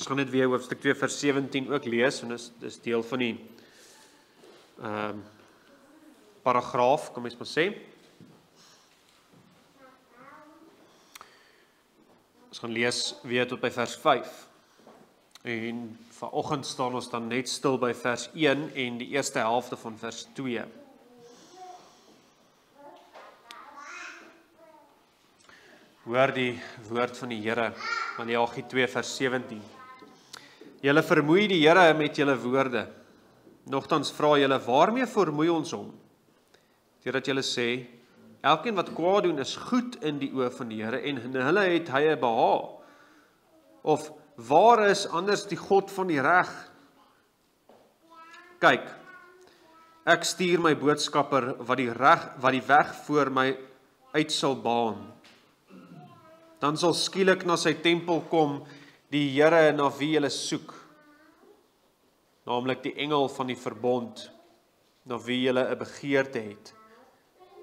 Ons gaan net weer hoofstuk 2 vers 17 ook lees, en dis deel van die paragraaf, kan mens maar sê. Ons gaan lees weer tot by vers 5. En vanoggend staan ons dan net stil by vers 1 en die eerste helfte van vers 2. Hoor die woord van die Here, Maleagi 2 vers 17. Julle vermoei die Here met julle woorde. Nogtans vra julle, waarmee vermoei ons hom? Deurdat julle sê, elkeen wat kwaad doen is goed in die oë van die Here en in hulle het hy 'n behaag. Of waar is anders die God van die reg? Kyk, ek stuur my boodskapper wat die weg voor my uit sal baan. Dan sal skielik na sy tempel kom die Here na wie julle soek, naamlik die engel van die verbond, na wie julle 'n begeerte het.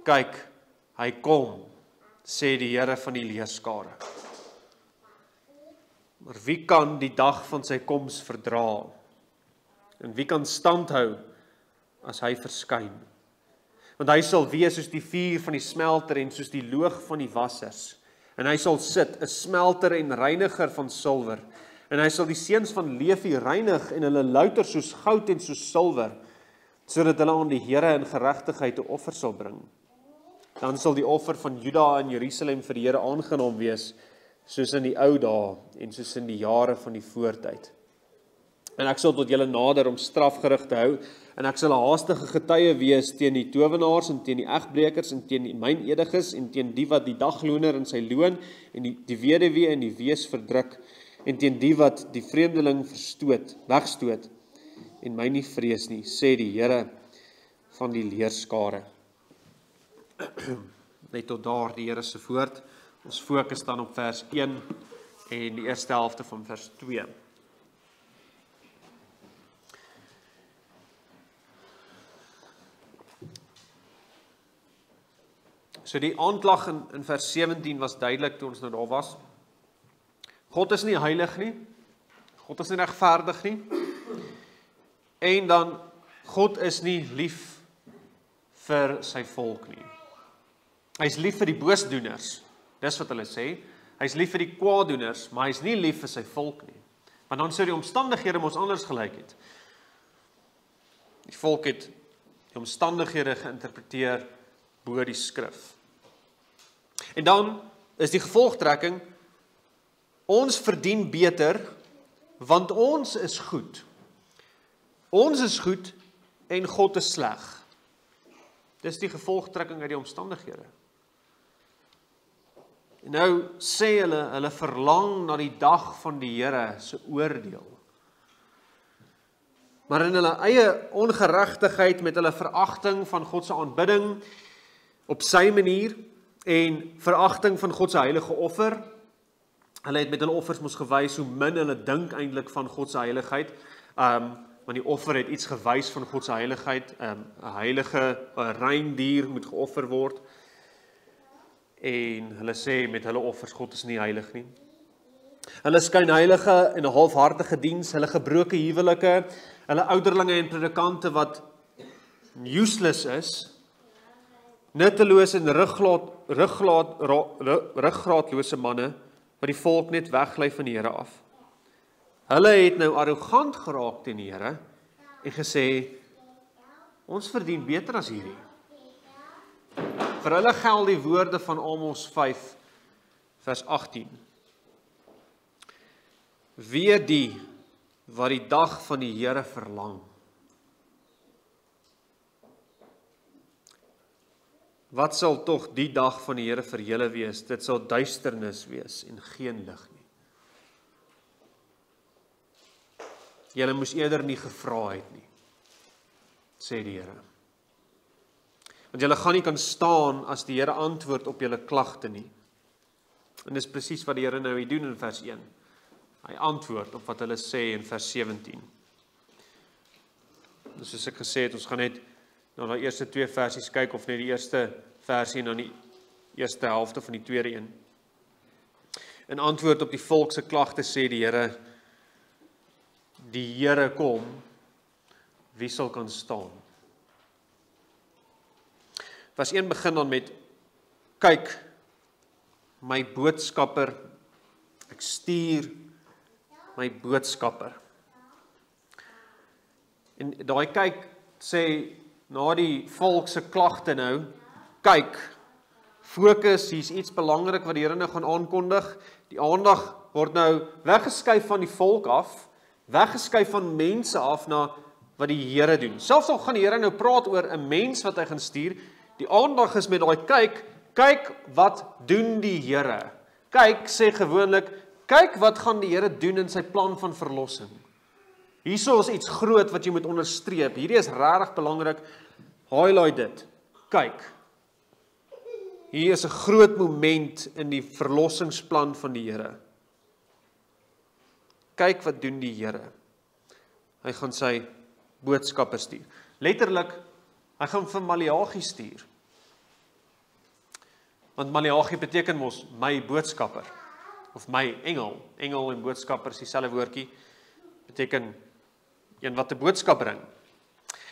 Kyk, hy kom, sê die Here van die leerskare. Maar wie kan die dag van sy koms verdra? En wie kan standhou as hy verskyn? Want hy sal wees soos die vuur van die smelter en soos die loog van die wassers. En hy sal sit, 'n smelter en reiniger van silwer. En hy sal die seuns van Levi reinig en hulle louter soos goud en soos silwer, sodat hulle aan die Here in geregtigheid 'n offer sal bring. Dan sal die offer van Juda en Jerusalem vir die Here aangenaam wees, soos in die ou dae en soos in die jare van die voortyd. En ek sal tot julle nader om strafgerig te hou, en ek sal 'n haastige getuie wees teen die towenaars en teen die egbrekers en teen die mynediges en teen die wat die dagloner in sy loon en die weduwee en die wees verdruk en teen die wat die vreemdeling wegstoot en my nie vrees nie, sê die Here van die leerskare. Net tot daar die Here se woord. Ons fokus dan op vers 1 en die eerste helfte van vers 2. So die aanklag in vers 17 was duidelik toe ons nou daar was. God is nie heilig nie. God is nie regverdig nie. En dan, God is nie lief vir sy volk nie. Hy is lief vir die boosdoeners. Dis wat hulle sê. Hy is lief vir die kwaaddoeners, maar hy is nie lief vir sy volk nie. Want dan sou die omstandighede mos anders gelyk het. Die volk het die omstandighede geïnterpreteer bo die skrif. En dan is die gevolgtrekking, ons verdien beter, want ons is goed. Ons is goed en God is sleg. Dis die gevolgtrekking uit die omstandighede. En nou sê hulle verlang na die dag van die Here se oordeel. Maar in hulle eie ongeregtigheid met hulle veragting van God se aanbidding op sy manier en veragting van God se heilige offer. Hulle het met hulle offers mos gewys hoe min hulle dink eintlik van God se heiligheid. Want die offer het iets gewys van God se heiligheid. 'n heilige rein dier moet geoffer word. En hulle sê met hulle offers, God is nie heilig nie. Hulle skynheilige en 'n halfhartige diens, hulle gebroke huwelike, hulle ouderlinge en predikante wat useless is, nutteloos en ruggraatlose manne, wat die volk net weggly van die Here af. Hulle het nou arrogant geraak teen die Here en gesê, ons verdien beter as hierdie. Vir hulle geld die woorde van Amos 5 vers 18. Wee die wat die dag van die Here verlang. Wat sal tog die dag van die Here vir julle wees? Dit sal duisternis wees en geen lig nie. Julle moes eerder nie gevra het nie, sê die Here. Want julle gaan nie kan staan as die Here antwoord op julle klagte nie. En dis presies wat die Here nou hier doen in vers 1. Hy antwoord op wat hulle sê in vers 17. Dus soos ek gesê het, ons gaan net na die eerste 2 versies kyk, of net die eerste versie en dan die eerste helfte van die tweede een. In antwoord op die volk se klagte sê die Here, die Here kom, wie sal kan staan? Vers 1 begin dan met, kyk, my boodskapper, ek stuur my boodskapper. En daai kyk sê, na die volk se klagte nou, kyk, fokus, hier's iets belangrik wat die Here nou gaan aankondig, die aandag word nou weggeskuif van die volk af, weggeskuif van mense af na wat die Here doen. Selfs al gaan die Here nou praat oor 'n mens wat hy gaan stuur, die aandag is met daai kyk wat doen die Here. Kyk, sê gewoonlik, kyk wat gaan die Here doen in sy plan van verlossing. Hierso is iets groot wat jy moet onderstreep. Hierdie is regtig belangrik. Highlight dit. Kyk. Hier is 'n groot moment in die verlossingsplan van die Here. Kyk wat doen die Here. Hy gaan sy boodskapper stuur. Letterlik, hy gaan vir Maleagi stuur. Want Maleagi beteken mos my boodskapper. Of my engel. Engel en boodskapper is dieselfde woordjie. Beteken een wat 'n boodskap bring.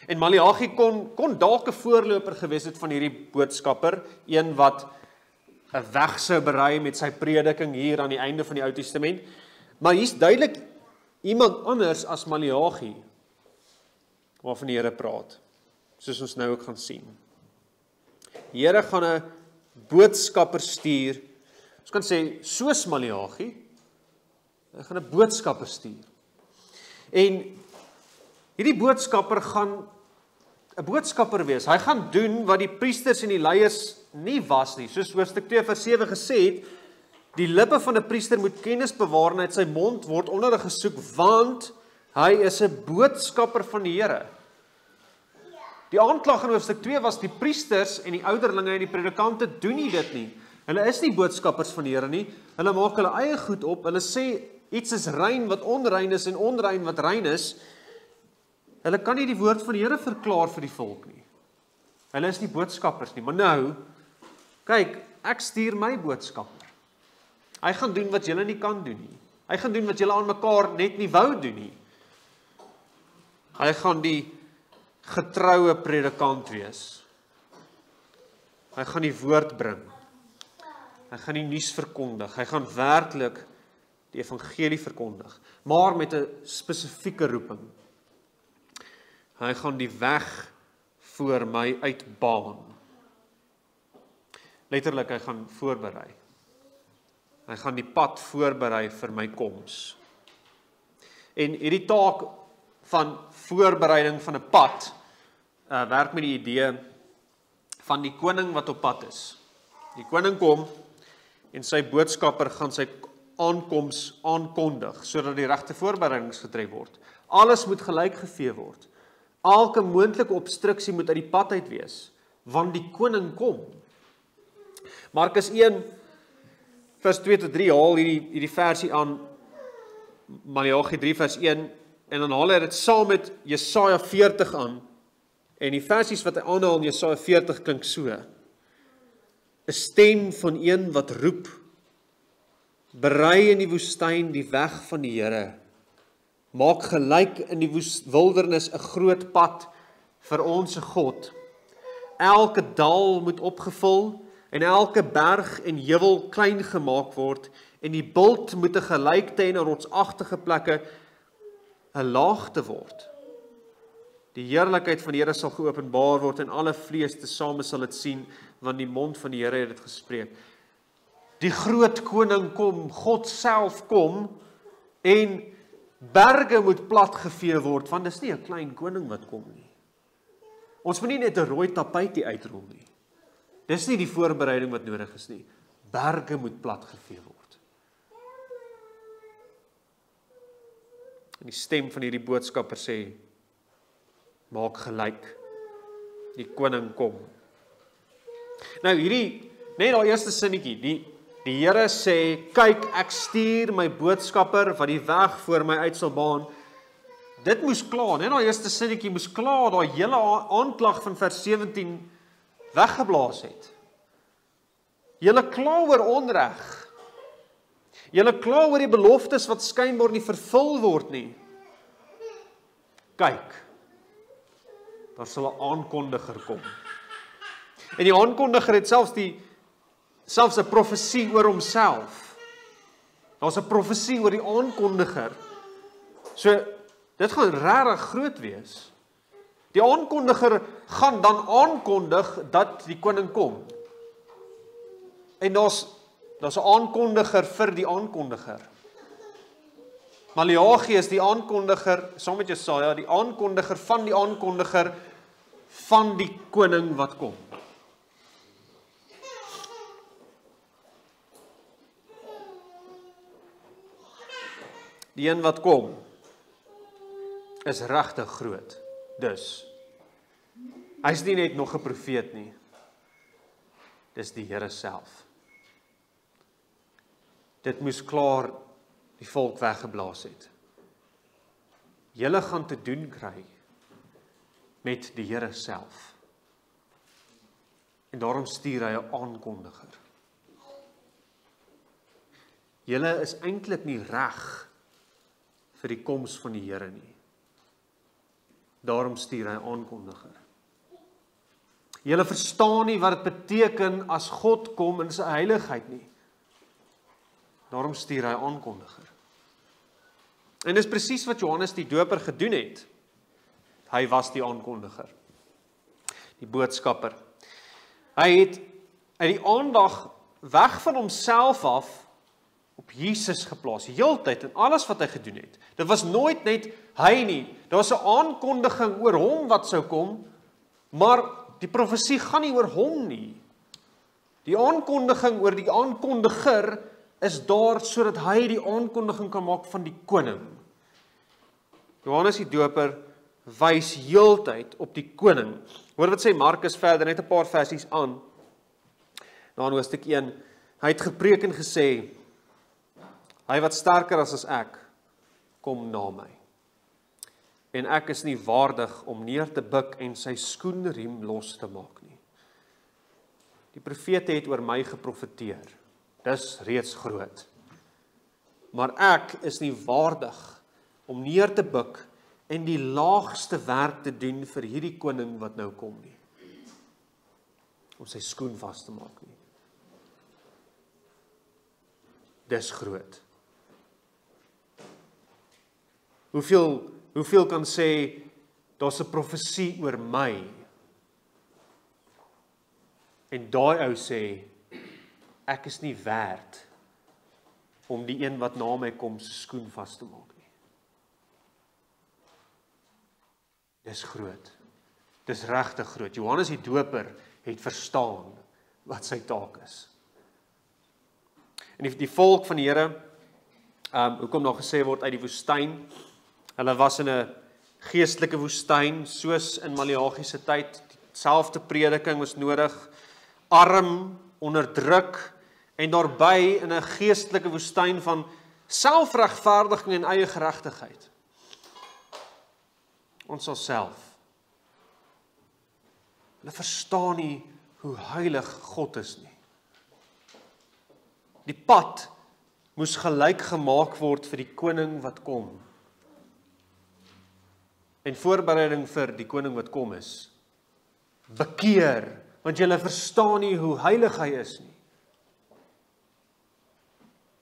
En Maleagi kon dalk 'n voorloper gewees het van hierdie boodskapper, een wat 'n weg sou berei met sy prediking hier aan die einde van die Ou Testament. Maar hier's duidelik iemand anders as Maleagi waarvan die Here praat, soos ons nou ook gaan sien. Die Here gaan 'n boodskapper stuur. Ons kan sê soos Maleagi, hy gaan 'n boodskapper stuur. En hierdie boodskapper gaan 'n boodskapper wees. Hy gaan doen wat die priesters en die leiers nie was nie. Soos hoofstuk 2 vers 7 gesê het, die lippe van 'n priester moet kennis bewaar en uit sy mond word onderrig gesoek, want hy is 'n boodskapper van die Here. Die aanklag in hoofstuk 2 was die priesters en die ouderlinge en die predikante doen nie dit nie. Hulle is nie boodskappers van die Here nie. Hulle maak hulle eie goed op. Hulle sê iets is rein wat onrein is en onrein wat rein is. Hulle kan nie die woord van die Here verklaar vir die volk nie. Hulle is nie boodskappers nie. Maar nou, kyk, ek stuur my boodskapper. Hy gaan doen wat julle nie kan doen nie. Hy gaan doen wat julle aan mekaar net nie wou doen nie. Hy gaan die getroue predikant wees. Hy gaan die woord bring. Hy gaan die nuus verkondig. Hy gaan werklik die evangelie verkondig, maar met 'n spesifieke roeping. Hy gaan die weg voor my uitbaan. Letterlik, hy gaan voorberei. Hy gaan die pad voorberei vir my koms. En hierdie taak van voorbereiding van 'n pad werk met die idee van die koning wat op pad is. Die koning kom en sy boodskapper gaan sy aankoms aankondig sodat die regte voorbereidings getref word. Alles moet gelyk gevee word. Elke moontlike obstruksie moet uit die pad uit wees, want die koning kom. Markus 1 vers 2-3 haal hierdie versie aan, Maleagi 3 vers 1, en dan haal hy dit saam met Jesaja 40 aan, en die versies wat hy aanhaal in Jesaja 40 klink so: 'n stem van een wat roep, berei in die woestyn die weg van die Here, maak gelyk in die wildernis 'n groot pad vir ons God. Elke dal moet opgevul en elke berg en heuwel klein gemaak word en die bult moet 'n gelykte en 'n rotsagtige plekke 'n laagte word. Die heerlikheid van die Here sal geopenbaar word en alle vlees tesame sal dit sien, want die mond van die Here het dit gespreek. Die groot koning kom, God self kom, en berge moet platgevee word, want dis nie 'n klein koning wat kom nie. Ons moet nie net 'n rooi tapuitie uitrol nie. Dis nie die voorbereiding wat nodig is nie. Berge moet platgevee word. En die stem van hierdie boodskapper sê, maak gelyk, die koning kom. Nou hierdie, net daai eerste sinnetjie, die Here sê, kyk, ek stuur my boodskapper wat die weg voor my uit sal baan. Dit moes klaar, net daai eerste sinnetjie moes klaar, daai hele aanklag van vers 17 weggeblaas het. Julle kla oor onreg. Julle kla oor die beloftes wat skynbaar nie vervul word nie. kyk, daar sal 'n aankondiger kom. En die aankondiger het selfs 'n profesie oor homself. Daar's 'n profesie oor die aankondiger. So, dit gaan regtig groot wees. Die aankondiger gaan dan aankondig dat die koning kom. En daar's 'n aankondiger vir die aankondiger. Maleagi is die aankondiger, saam met Jesaja, die aankondiger van die koning wat kom. Die een wat kom, is regtig groot. Dus, hy's nie net nog 'n profeet nie. Dis die Here self. Dit moes klaar die volk weggeblaas het. Julle gaan te doen kry met die Here self. En daarom stuur hy 'n aankondiger. Julle is eintlik nie reg vir die koms van die Here nie. Daarom stuur hy 'n aankondiger. Julle verstaan nie wat dit beteken as God kom in sy heiligheid nie. Daarom stuur hy 'n aankondiger. En dis presies wat Johannes die Doper gedoen het. Hy was die aankondiger. Die boodskapper. Hy het uit die aandag weg van homself af op Jesus geplaas, die heeltyd en alles wat hy gedoen het. Dit was nooit net hy nie. Daar was 'n aankondiging oor hom wat sou kom, maar die profesie gaan nie oor hom nie. Die aankondiging oor die aankondiger is daar sodat hy die aankondiging kan maak van die koning. Johannes die Doper wys heeltyd op die koning. Hoor wat sê Markus verder, net 'n paar versies aan. Na in hoofstuk 1. Hy het gepreek en gesê: Hy wat sterker as ek, kom na my. En ek is nie waardig om neer te buig en sy skoenriem los te maak nie. Die profete het oor my geprofeteer. Dis reeds groot. Maar ek is nie waardig om neer te buig en die laagste werk te doen vir hierdie koning wat nou kom nie. Om sy skoen vas te maak nie. Dis groot. Hoeveel kan sê, daar's 'n profesie oor my. En daai ou sê, ek is nie werd om die een wat na my kom se skoen vas te maak nie. Dis groot. Dis regtig groot. Johannes die Doper het verstaan wat sy taak is. En die volk van die Here, hoekom daar gesê word uit die woestyn, hulle was in 'n geestelike woestyn, soos in Maleagi se tyd, dieselfde prediking was nodig, arm, onderdruk, en daarbey in 'n geestelike woestyn van selfregverdiging en eie geregtigheid. Ons self. Hulle verstaan nie hoe heilig God is nie. Die pad moes gelyk gemaak word vir die koning wat kom. En voorbereiding vir die koning wat kom is bekeer, want julle verstaan nie hoe heilig hy is nie.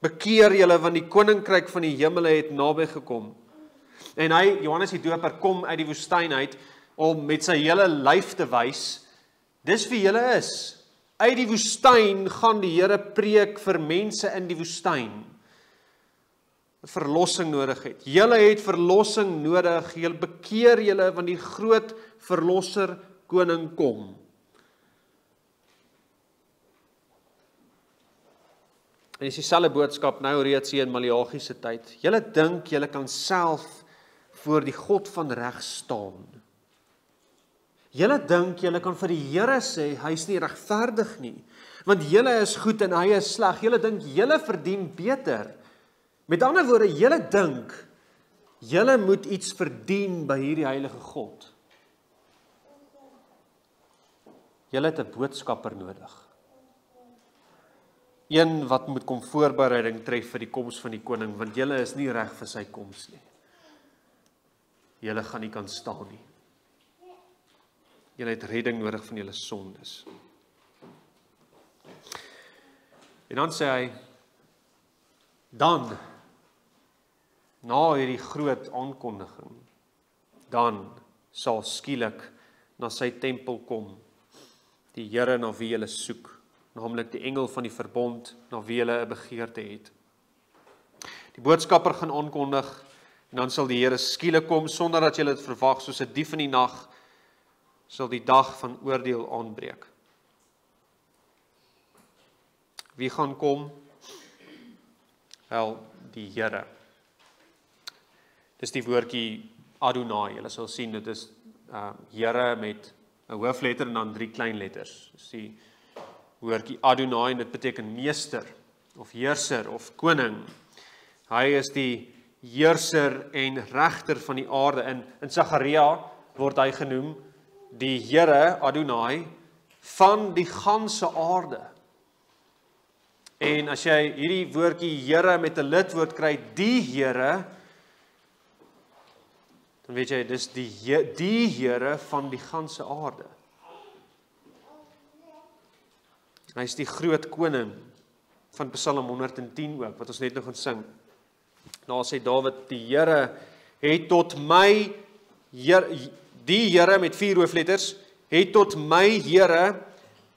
Bekeer julle, want die koninkryk van die hemele het naby gekom. En hy, Johannes die Doper, kom uit die woestyn uit om met sy hele lyf te wys, dis wie julle is. Uit die woestyn gaan die Here preek vir mense in die woestyn. Verlossing nodig het. Julle het verlossing nodig. Julle bekeer julle, want die groot verlosser koning kom. En dis dieselfde boodskap nou reeds hier in Maleagi se tyd. Julle dink julle kan self voor die God van reg staan. Julle dink julle kan vir die Here sê hy's nie regverdig nie, want julle is goed en hy is sleg. Julle dink julle verdien beter. Met ander woorde, julle dink julle moet iets verdien by hierdie heilige God. Julle het 'n boodskapper nodig. Een wat moet kom voorbereiding tref vir die koms van die koning, want julle is nie reg vir sy koms nie. julle gaan nie kan staan nie. Julle het redding nodig van julle sondes. En dan sê hy, dan, na hierdie groot aankondiging, dan sal skielik na sy tempel kom, die Here na wie julle soek, naamlik die engel van die verbond, na wie julle 'n begeerte het. Die boodskapper gaan aankondig, en dan sal die Here skielik kom, sonder dat julle dit verwag, soos 'n dief in die nag, sal die dag van oordeel aanbreek. Wie gaan kom? Wel, die Here. Dis die woordjie Adonai. Julle sal sien, dit is Here met 'n hoofletter en dan 3 klein letters. Dis die woordjie Adonai en dit beteken meester, of heerser, of koning. Hy is die heerser en regter van die aarde. In Sagaria word hy genoem die Here Adonai van die ganse aarde. En as jy hierdie woordjie Here met 'n lidwoord kry, die Here, dan weet jy, dis die Here van die ganse aarde. Hy is die groot koning van Psalm 110 ook, wat ons net nou gaan sing. Daar sê Dawid, die Here het tot my, die Here met 4 hoofletters, het tot my Here,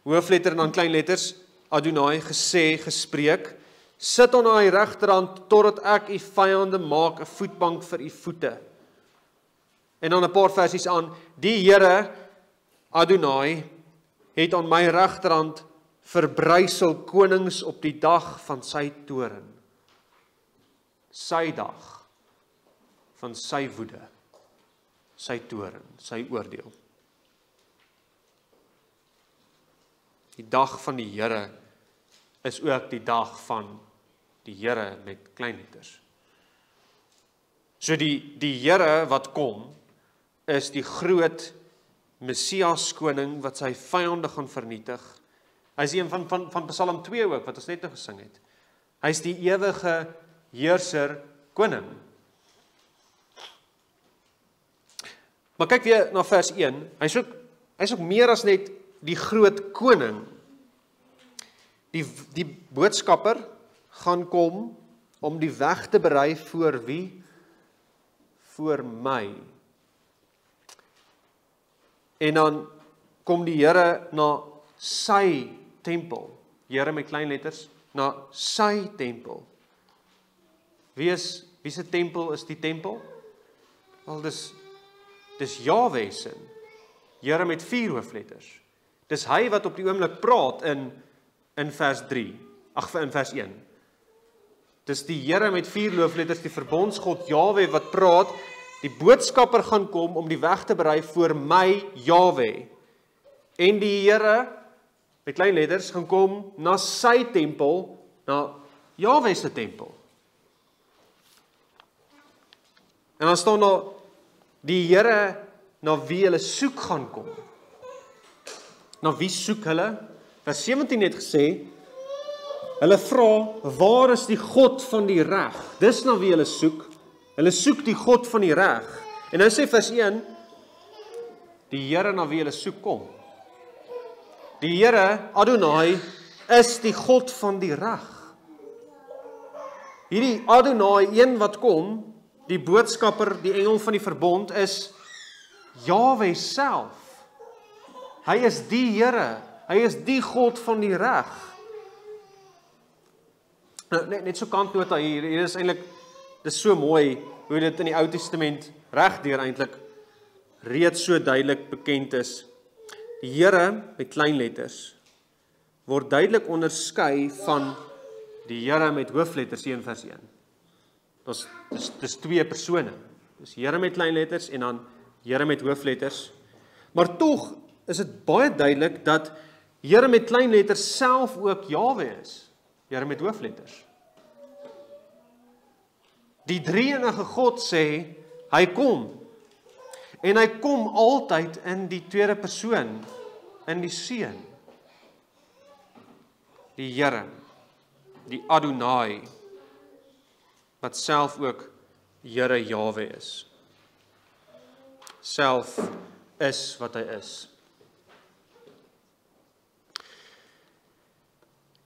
hoofletter en dan klein letters, Adonai, gespreek, sit aan hy regterhand, totdat ek u vyande maak 'n voetbank vir u voete. En dan 'n paar versies aan, die Here, Adonai, het aan my regterhand verbrysel konings op die dag van sy toorn. Sy dag van sy woede, sy toorn, sy oordeel. Die dag van die Here is ook die dag van die Here met kleinletters. So die Here wat kom, is die groot Messias koning wat sy vyande gaan vernietig. Hy is een van Psalm 2 ook, wat ons net nou gesing het. Hy is die ewige heerser koning. Maar kyk weer na vers 1, hy is ook meer as net die groot koning. Die boodskapper gaan kom om die weg te berei voor wie? Voor my. En dan kom die Here na sy tempel. Here met klein letters, na sy tempel. Wie se tempel is die tempel? Wel, dis Jahwe se. Here met 4 hoofletters. Dis hy wat op die oomblik praat in vers 3, in vers 1. Dis die Here met 4 hoofletters, die verbondsgod Jahwe wat praat, die boodskapper gaan kom om die weg te berei voor my Jahwe. En die Here met klein letters gaan kom na sy tempel, na Jahwe se tempel. En dan staan daar die Here na wie hulle soek gaan kom. Na wie soek hulle? Vers 17 het gesê, hulle vra, waar is die God van die reg? Dis na wie hulle soek. Hulle soek die God van die reg. En nou sê vers 1, die Here na wie hulle soek kom. Die Here, Adonai, is die God van die reg. Hierdie Adonai, een wat kom, die boodskapper, die engel van die verbond, is Jahwe self. Hy is die Here, hy is die God van die reg. Nou, net so kantnota hier is eintlik, dit is so mooi, hoe dit in die Ou Testament regdeur eintlik reeds so duidelik bekend is. Die Here, met klein letters, word duidelik onderskei van die Here met hoofletters 1 vers 1. Dis 2 persone. Dis Here met klein letters en dan Here met hoofletters. Maar tog is dit baie duidelik dat Here met klein letters self ook Jahwe is. Here met hoofletters. Die drie-enige God sê, hy kom. En hy kom altyd in die tweede persoon, in die Seun. Die Here, die Adonai, wat self ook Here Jahwe is. self is wat hy is.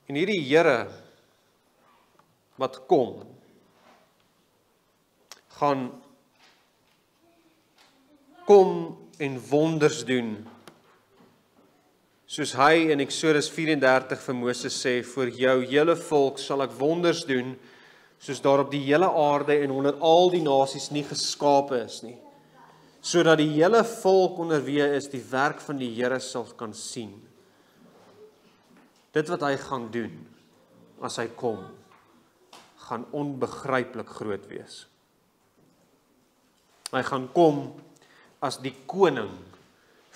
En hierdie Here wat gaan kom en wonders doen, soos hy in Eksodus 34 vir Moses sê, vir jou hele volk sal ek wonders doen, soos daar op die hele aarde en onder al die nasies nie geskape is nie, sodat die hele volk onder wie hy is, die werk van die Here sal kan sien. Dit wat hy gaan doen, as hy kom, gaan onbegryplik groot wees. Hy gaan kom as die koning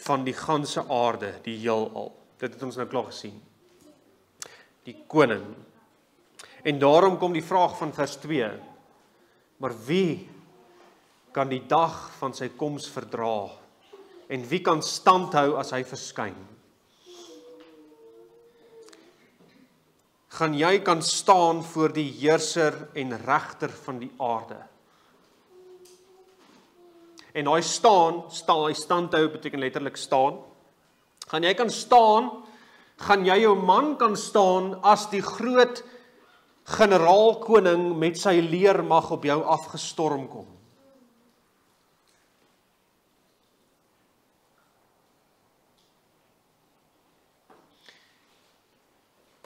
van die ganse aarde, die heelal. Dit het ons nou klaar gesien. Die koning. En daarom kom die vraag van vers 2. Maar wie kan die dag van sy koms verdra? En wie kan standhou as hy verskyn? Gaan jy kan staan voor die heerser en regter van die aarde? En hy standhou beteken letterlik staan. Gaan jy kan staan, gaan jy jou man kan staan as die groot generaal koning met sy leermag op jou afgestorm kom.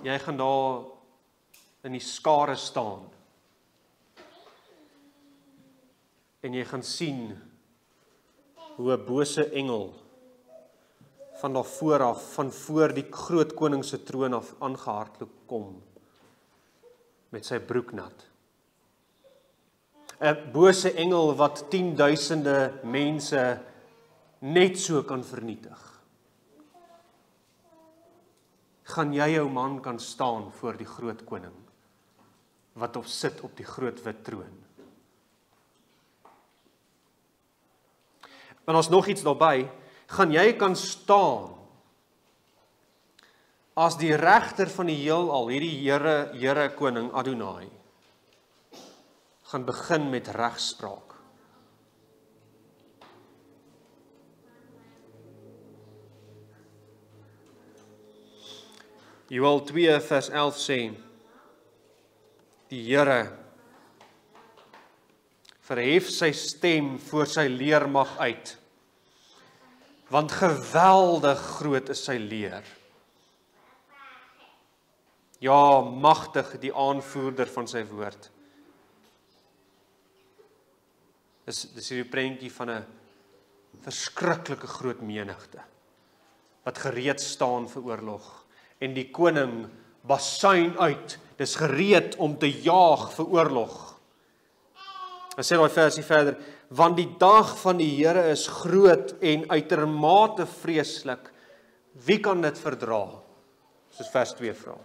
Jy gaan daar in die skare staan en jy gaan sien hoe 'n bose engel van daar vooraf, van voor die groot koning se troon af aangehardloop kom met sy broek nat. 'n Bose engel wat 10.000 mense net so kan vernietig. Gaan jy jou man kan staan voor die groot koning wat sit op die groot wit troon? En ons nog iets daarbey, gaan jy kan staan as die regter van die heelal, hierdie Here koning Adonai, gaan begin met regspraak. Joël 2 vers 11 sê, die Here verhef sy stem voor sy leermag uit, want geweldig groot is sy leer. Ja, magtig die aanvoerder van sy woord. Dis hierdie prentjie van 'n verskriklike groot menigte, wat gereed staan vir oorlog. En die koning basuin uit, dis gereed om te jaag vir oorlog. Hy sê daai versie verder, want die dag van die Here is groot en uitermate vreeslik. Wie kan dit verdra? Soos vers 2 vra.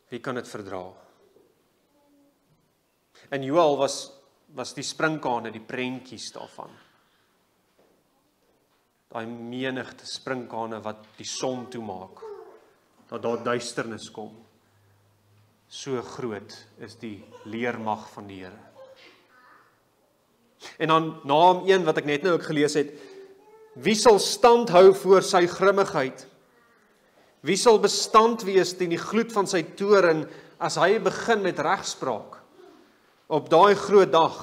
Wie kan dit verdra? En Joël was die springkane, die prentjies daarvan. Daai menigte springkane wat die son toemaak, dat daar duisternis kom. So groot is die leermag van die Here. En dan Naam 1 wat ek net nou ook gelees het, wie sal stand hou voor sy grimmigheid? Wie sal bestand wees teen die gloed van sy toorn as hy begin met regspraak op daai groot dag?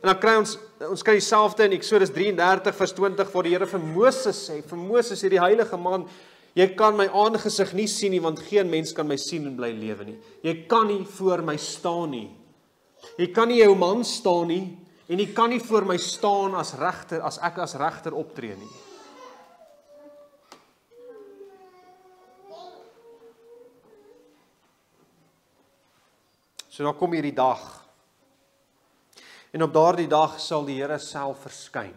En dan kry ons kry dieselfde in Eksodus 33 vers 20 waar die Here vir Moses sê, vir Moses hierdie heilige man, jy kan my aangesig nie sien nie, want geen mens kan my sien en bly lewe nie. Jy kan nie voor my staan nie. Jy kan nie jou man staan nie, en jy kan nie voor my staan as regter, as ek as regter optree nie. So dan kom hierdie dag. En op daardie dag sal die Here self verskyn.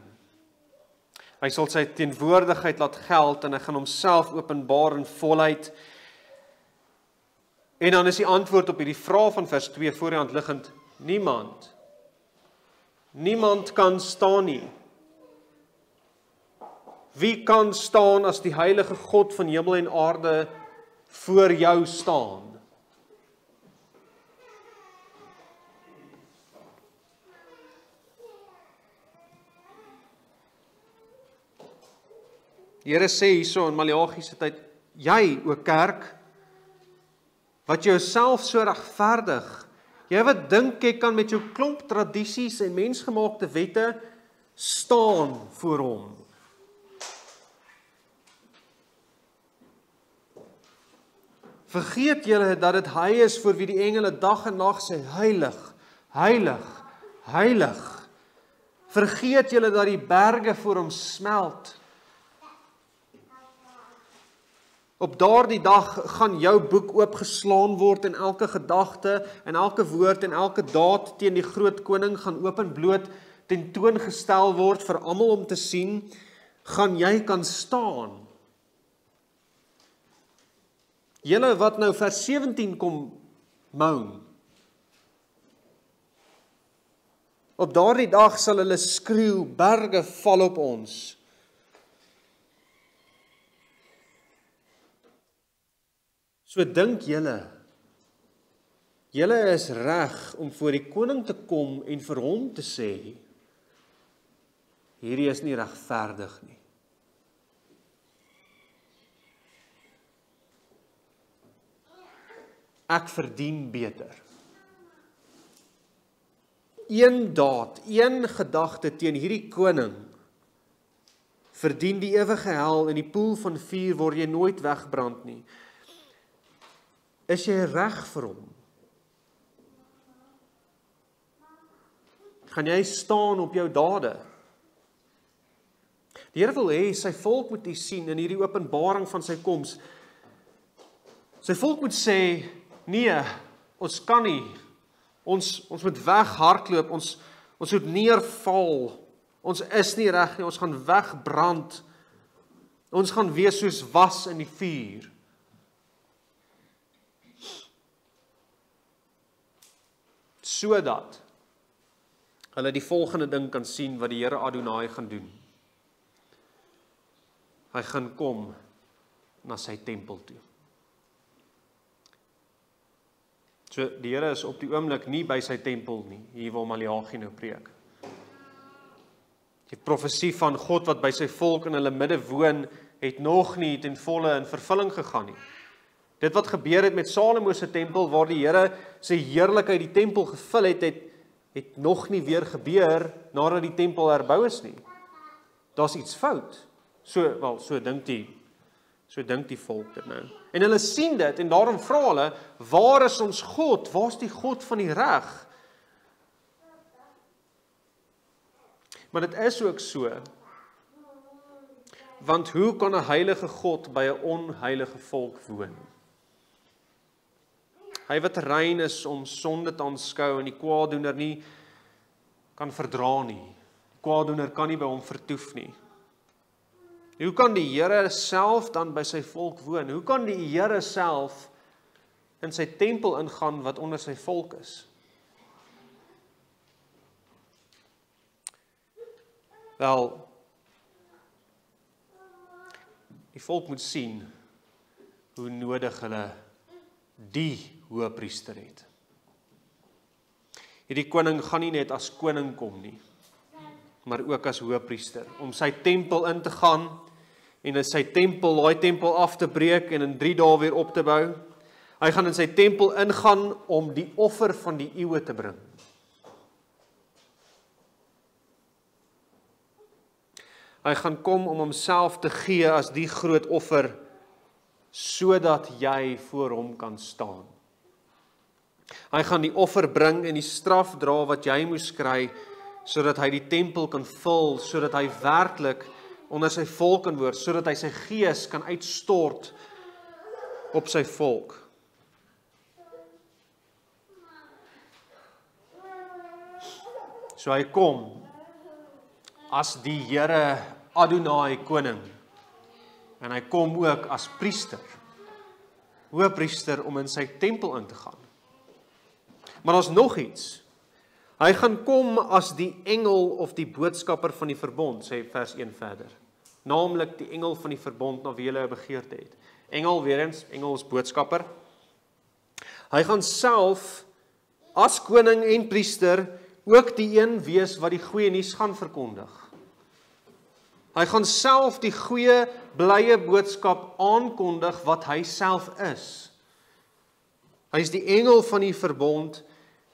Hy sal sy teenwoordigheid laat geld en hy gaan homself openbaar in volheid. En dan is die antwoord op hierdie vraag van vers 2 voor die hand liggend, niemand. Niemand kan staan nie. Wie kan staan as die heilige God van hemel en aarde voor jou staan? Die Here sê hierso in Maleagi se tyd, jy, o kerk, wat jouself so regverdig, jy wat dink jy kan met jou klomp tradisies en mensgemaakte wette staan voor hom. Vergeet julle dat dit hy is vir wie die engele dag en nag sê, heilig, heilig, heilig. Vergeet julle dat die berge voor hom smelt. Op daardie dag gaan jou boek oopgeslaan word en elke gedagte en elke woord en elke daad teen die groot koning gaan openbloot tentoongestel word vir almal om te sien, gaan jy kan staan. Julle wat nou vers 17 kom moan. Op daardie dag sal hulle skreeu, berge val op ons. So dink julle is reg om voor die koning te kom en vir hom te sê, hierdie is nie regverdig nie. Ek verdien beter. Een daad, een gedagte teen hierdie koning verdien die ewige hel, in die poel van vuur word jy nooit wegbrand nie. Is jy reg vir hom? Gaan jy staan op jou dade? Die Here wil hê sy volk moet sien in hierdie openbaring van sy koms. Sy volk moet sê, nee, ons kan nie. Ons moet weghardloop, ons moet neerval. Ons is nie reg nie, ons gaan wegbrand. Ons gaan wees soos was in die vuur. Sodat hulle die volgende ding kan sien wat die Here Adonai gaan doen. Hy gaan kom na sy tempel toe. So die Here is op die oomblik nie by sy tempel nie, hier waar Maleagi nou preek. Die profesie van God wat by sy volk in hulle midde woon, het nog nie ten volle in vervulling gegaan nie. Dit wat gebeur het met Salomo se tempel, waar die Here sy heerlikheid die tempel gevul het nog nie weer gebeur nadat die tempel herbou is nie. Daar's iets fout. So dink die volk dit nou. En hulle sien dit en daarom vra hulle, waar is ons God? Waar is die God van die reg? Maar dit is ook so, want hoe kan 'n heilige God by 'n onheilige volk woon? Hy wat rein is om sonde te aanskou en die kwaadoener nie kan verdra nie. Die kwaadoener kan nie by hom vertoef nie. Hoe kan die Here self dan by sy volk woon? Hoe kan die Here self in sy tempel ingaan wat onder sy volk is? Wel, die volk moet sien hoe nodig hulle die hoëpriester het. Hierdie koning gaan nie net as koning kom nie, maar ook as hoëpriester, om sy tempel in te gaan en in sy tempel, daai tempel af te breek en in 3 dae weer op te bou. Hy gaan in sy tempel ingaan om die offer van die eeue te bring. Hy gaan kom om homself te gee as die groot offer, sodat jy voor hom kan staan. Hy gaan die offer bring en die straf dra wat jy moes kry, sodat hy die tempel kan vul, sodat hy werklik onder sy volk kan woon, sodat hy sy gees kan uitstort op sy volk. So hy kom as die Here Adonai koning, en hy kom ook as priester, hoëpriester om in sy tempel in te gaan. Maar daar's nog iets. Hy gaan kom as die engel of die boodskapper van die verbond, sê vers 1 verder. Naamlik die engel van die verbond na wie hulle 'n begeerte het. Engel, weer eens, engel is boodskapper. Hy gaan self as koning en priester ook die een wees wat die goeie nuus gaan verkondig. Hy gaan self die goeie, blye boodskap aankondig wat hy self is. Hy is die engel van die verbond,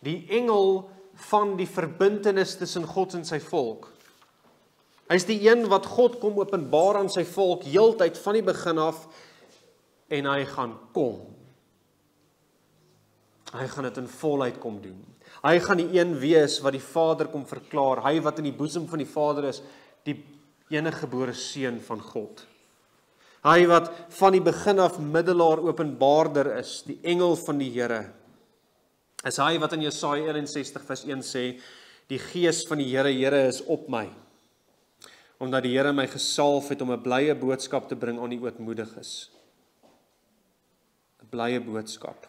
die engel van die verbintenis tussen God en sy volk. Hy is die een wat God kom openbaar aan sy volk heeltyd van die begin af, en hy gaan kom. Hy gaan dit in volheid kom doen. Hy gaan die een wees wat die Vader kom verklaar, hy wat in die boesem van die Vader is, die enige gebore seun van God. Hy wat van die begin af middelaar openbaarder is, die engel van die Here. Is hy wat in Jesaja 61 vers 1 sê, die gees van die Here is op my, omdat die Here my gesalf het om 'n blye boodskap te bring aan die ootmoediges. 'n Blye boodskap.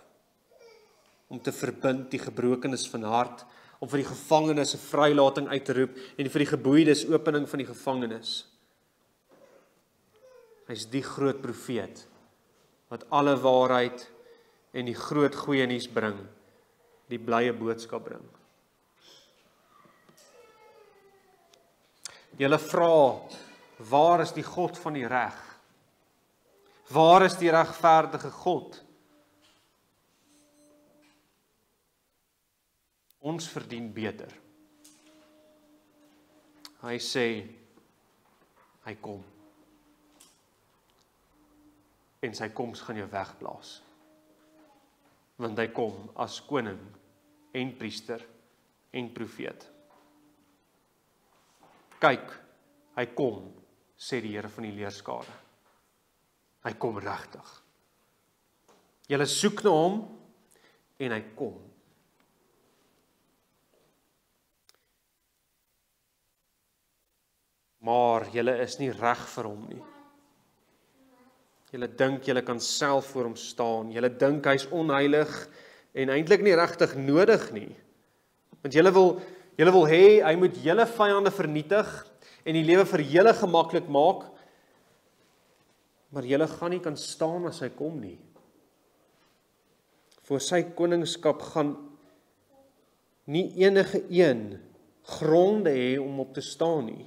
Om te verbind die gebrokenes van hart, om vir die gevangenes 'n vrylating uit te roep, en vir die geboeides opening van die gevangenes. Hy is die groot profeet, wat alle waarheid en die groot goeie nuus bring, die blye boodskap bring. Julle vra, waar is die God van die reg? Waar is die regverdige God? Ons verdien beter. Hy sê, hy kom. En sy koms gaan jou wegblaas. Want hy kom as koning en priester en profeet. Kyk, hy kom, sê die Here van die leerskare. Hy kom regtig. Julle soek na hom en hy kom. Maar julle is nie reg vir hom nie. Julle dink julle kan self voor hom staan. Julle dink hy's onheilig en eintlik nie regtig nodig nie. Want julle wil hê hy moet julle vyande vernietig en die lewe vir julle gemaklik maak. Maar julle gaan nie kan staan as hy kom nie. Voor sy koningskap gaan nie enige een gronde hê om op te staan nie.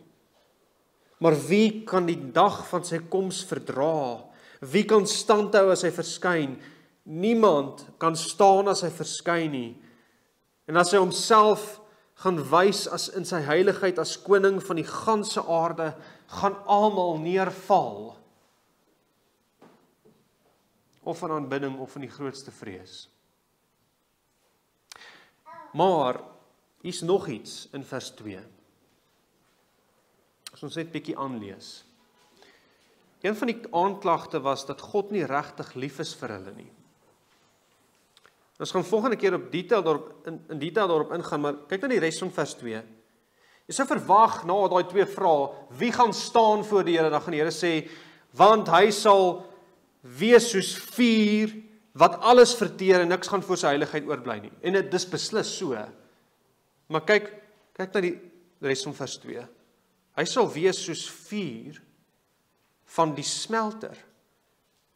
Maar wie kan die dag van sy koms verdra? Wie kan standhou as hy verskyn? Niemand kan staan as hy verskyn nie. En as hy homself gaan wys as in sy heiligheid as koning van die ganse aarde, gaan almal neerval. Of in aanbidding of in die grootste vrees. Maar hier's nog iets in vers 2. As ons net bietjie aanlees. Een van die aanklagte was dat God nie regtig lief is vir hulle nie. Ons gaan volgende keer in detail daarop ingaan, maar kyk na die res van vers 2. Jy sou verwag na daai twee vrae, wie gaan staan voor die Here? Dan gaan die Here sê, want hy sal wees soos vuur wat alles verteer en niks gaan voor sy heiligheid oorbly nie. En dit is beslis so. Maar kyk na die res van vers 2. Hy sal wees soos vuur van die smelter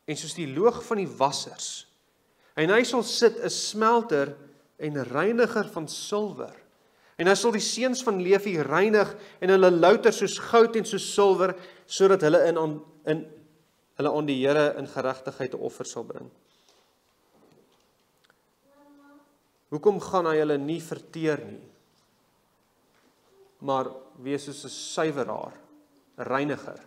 en soos die loog van die wassers. En hy sal sit 'n smelter en 'n reiniger van silwer. En hy sal die seuns van Levi reinig en hulle louter soos goud en soos silwer, sodat hulle hulle aan die Here in geregtigheid 'n offer sal bring. Hoekom gaan hy hulle nie verteer nie, maar wees soos 'n suiweraar, 'n reiniger?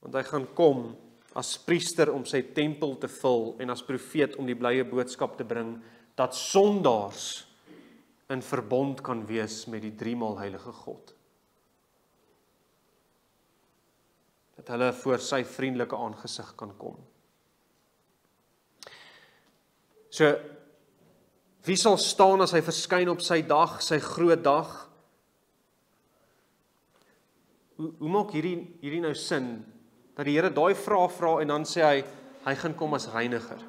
Want hy gaan kom as priester om sy tempel te vul en as profeet om die blye boodskap te bring dat sondaars in verbond kan wees met die driemaal heilige God. Dat hulle voor sy vriendelike aangesig kan kom. So, wie sal staan as hy verskyn op sy dag, sy groot dag? Hoe maak hierdie nou sin? Dat die Here daai vraag vra en dan sê hy gaan kom as reiniger.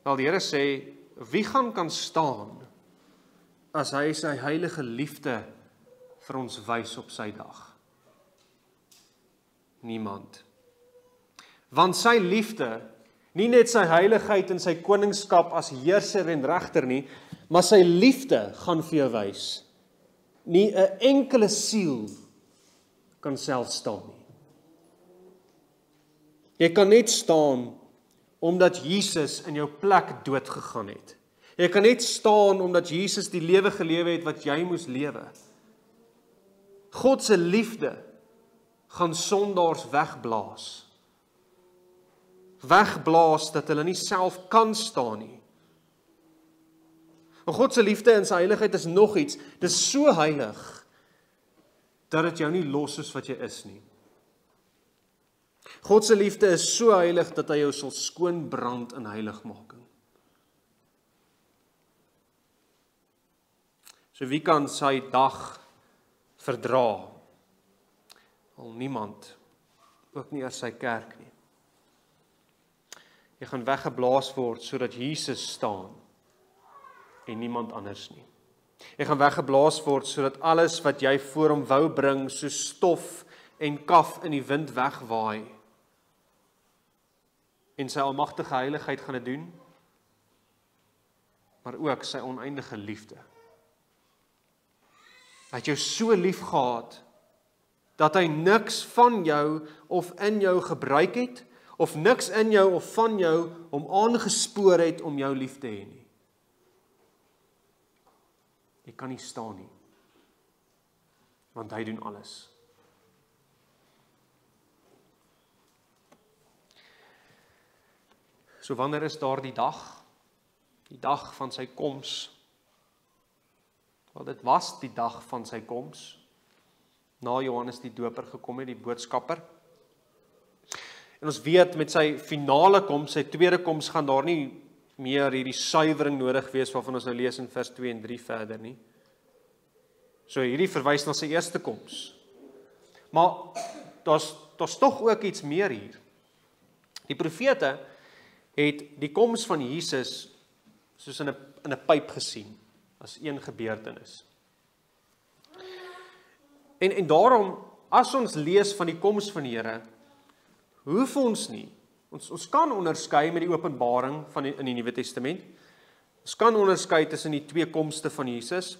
Wel, die Here sê, wie kan staan as hy sy heilige liefde vir ons wys op sy dag? Niemand. Want sy liefde, nie net sy heiligheid en sy koningskap as heerser en regter nie, maar sy liefde gaan vir jou wys. Nie 'n enkele siel kan self staan nie. Jy kan net staan omdat Jesus in jou plek dood gegaan het. Jy kan net staan omdat Jesus die lewe gelewe het wat jy moes lewe. God se liefde gaan sondaars wegblaas. Wegblaas dat hulle nie self kan staan nie. Maar God se liefde en sy heiligheid is nog iets. Dit is so heilig dat dit jou nie los soos wat jy is nie. God se liefde is so heilig dat hy jou sal skoon brand in heiligmaking. So wie kan sy dag verdra? Al niemand, ook nie as sy kerk nie. Jy gaan weggeblaas word sodat Jesus staan en niemand anders nie. Jy gaan weggeblaas word sodat alles wat jy voor hom wou bring soos stof en kaf in die wind wegwaai. En sy almagtige heiligheid gaan dit doen, maar ook sy oneindige liefde. Hy het jou so lief gehad, dat hy niks van jou of in jou gebruik het, of niks in jou of van jou om aangespoor het om jou lief te hê nie. Jy kan nie staan nie, want hy doen alles. So wanneer is daar die dag van sy koms? Wel, dit was die dag van sy koms, na Johannes die Doper gekom het, die boodskapper. En ons weet met sy finale koms, sy tweede koms, gaan daar nie meer hierdie suiwering nodig wees, waarvan ons nou lees in vers 2 en 3 verder nie. So hierdie verwys na sy eerste koms. Maar daar's tog ook iets meer hier. Die profete het die koms van Jesus soos in 'n pyp gesien, as een gebeurtenis. En daarom, as ons lees van die koms van die Here, hoef ons nie, ons kan onderskei met die openbaring in die Nuwe Testament, ons kan onderskei tussen die twee komste van Jesus,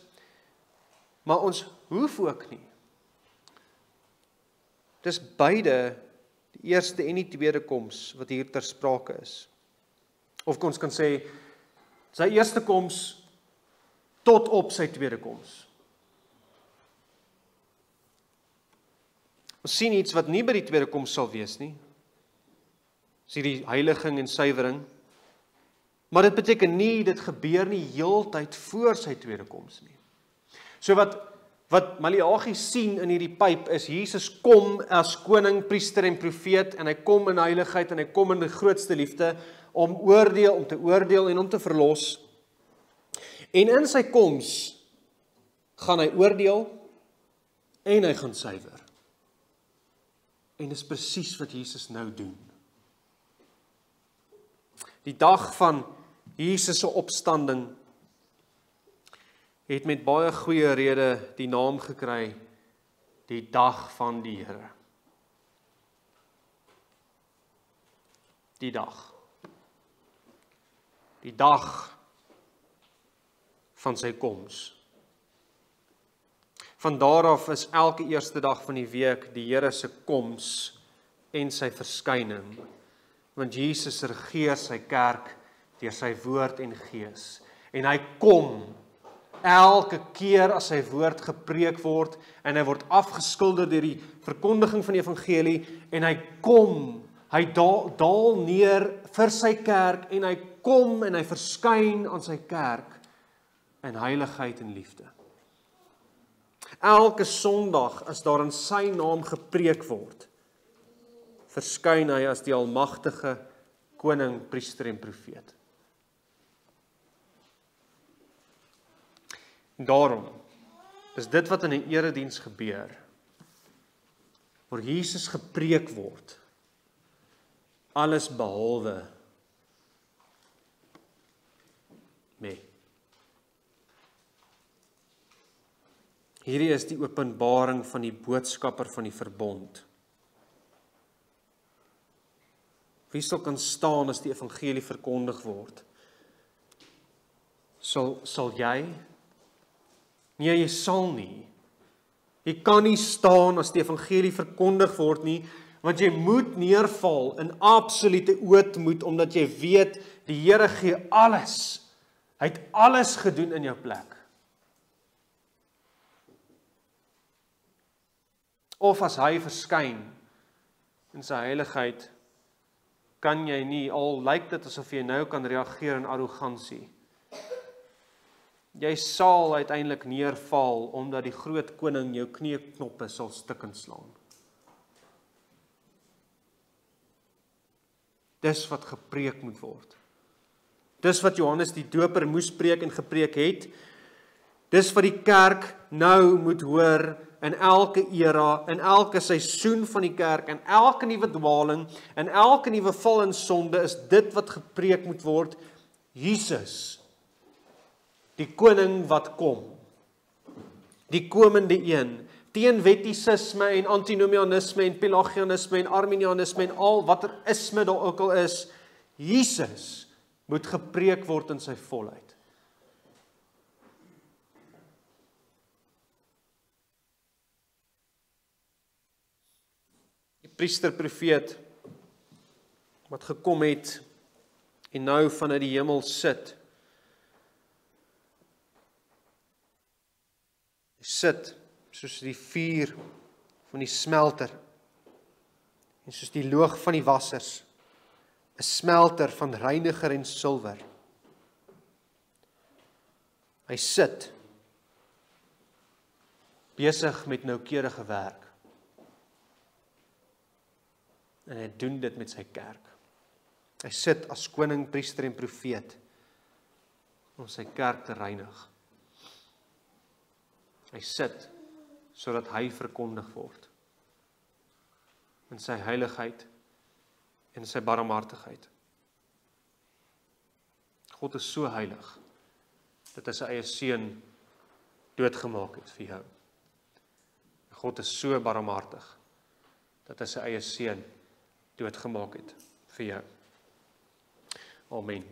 maar ons hoef ook nie. Dis beide die eerste en die tweede koms wat hier ter sprake is. Of ons kan sê, sy eerste koms tot op sy tweede koms. Ons sien iets wat nie by die tweede koms sal wees nie. Ons sien die heiliging en suiwering. Maar dit beteken nie, dit gebeur nie heeltyd voor sy tweede koms nie. So wat Maleagi sien in hierdie pyp is, Jesus kom as koning, priester en profeet, en hy kom in heiligheid, en hy kom in die grootste liefde, om te oordeel en om te verlos. En in sy koms gaan hy oordeel en hy gaan suiwer. En dis presies wat Jesus nou doen. Die dag van Jesus se opstanding het met baie goeie rede die naam gekry, die dag van die Here. Die dag. Die dag van sy koms. Van daar af is elke eerste dag van die week die Here se koms en sy verskyning, want Jesus regeer sy kerk deur sy woord en gees, en hy kom elke keer as sy woord gepreek word, en hy word afgeskilder deur die verkondiging van die evangelie, en hy kom, hy daal neer vir sy kerk, en hy kom en hy verskyn aan sy kerk in heiligheid en liefde. Elke Sondag as daar in sy naam gepreek word, verskyn hy as die almagtige koning, priester en profeet. Daarom is dit wat in 'n erediens gebeur, waar Jesus gepreek word, alles behalwe mee. Hierdie is die openbaring van die boodskapper van die verbond. Wie sal kan staan as die evangelie verkondig word? Sal jy? Nee, jy sal nie. Jy kan nie staan as die evangelie verkondig word nie, want jy moet neerval in absolute ootmoed, omdat jy weet, die Here gee alles. Hy het alles gedoen in jou plek. Of as hy verskyn in sy heiligheid, kan jy nie, al lyk dit asof jy nou kan reageer in arrogansie. Jy sal uiteindelik neerval, omdat die groot koning jou kneeknoppe sal stukkend slaan. Dis wat gepreek moet word. Dis wat Johannes die Doper moes preek en gepreek het. Dis wat die kerk nou moet hoor in elke era, in elke seisoen van die kerk, in elke nuwe dwaling, in elke nuwe val in sonde, is dit wat gepreek moet word. Jesus, die koning wat kom, die komende een, teen wettisisme en antinomianisme en pelagianisme en arminianisme en al wat isme daar ook al is, Jesus moet gepreek word in sy volheid. Die priester profeet wat gekom het en nou vanuit die hemel sit. Hy sit soos die vuur van die smelter en soos die loog van die wassers, 'n smelter van reiniger en silwer. Hy sit besig met noukeurige werk. En hy doen dit met sy kerk. Hy sit as koning, priester en profeet om sy kerk te reinig. Hy sit sodat hy verkondig word in sy heiligheid en sy barmhartigheid. God is so heilig dat hy sy eie seun doodgemaak het vir jou. God is so barmhartig dat hy sy eie seun doodgemaak het vir jou. Amen.